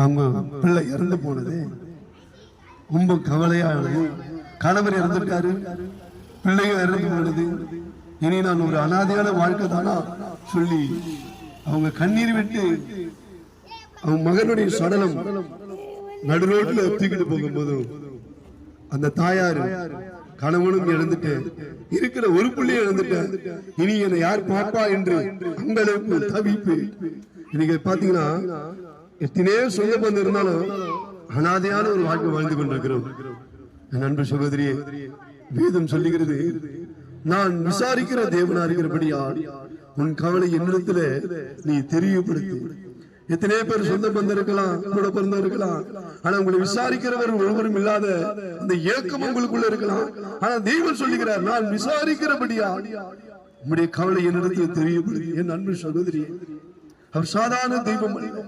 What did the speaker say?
அவங்க பிள்ளை இறந்து போனது ரொம்ப கவலையானது. கணவர் இறந்துட்டாரு, பிள்ளைகள் இறந்து போனது. இனி நான் ஒரு அனாதையான வாழ்க்கை தானா சொல்லி அவங்க கண்ணீர் விட்டு அவங்க மகனுடைய சடலம் நடுரோட்ல தூக்கிட்டு போகும்போதும் அந்த தாயாரு கணவனும் இழந்துட்டேன், இருக்கிற ஒரு புள்ளியை இழந்துட்டேன், இனி என்னை யார் பாப்பா என்று அந்த அளவுக்கு தவிப்பு. நீங்க பாத்தீங்கன்னா எத்தனையோ சொந்த பந்தம் இருந்தாலும் அனாதையான ஒரு வாழ்க்கை வாழ்ந்து கொண்டிருக்கிறோம். என் அன்பு சகோதரியே, வேதம் சொல்லுகிறது, நான் விசாரிக்கிற தேவனா இருக்கிறபடியால் உன் கவலை என்னிடத்துல நீ தெரியப்படுத்து. எத்தனையோ பேர் சொந்த பந்தம் இருக்கலாம், கூட பிறந்தவங்க இருக்கலாம், ஆனா உங்களை விசாரிக்கிறவர் ஒருவரும் இல்லாத அந்த ஏக்கம் உங்களுக்குள்ள இருக்கலாம். ஆனா தெய்வம் சொல்லுகிறார், நான் விசாரிக்கிறபடியா உங்களுடைய கவலை என்னிடத்துல தெரியப்படுது. என் அன்பு சகோதரி, அவர் சாதாரண தெய்வம் அல்ல.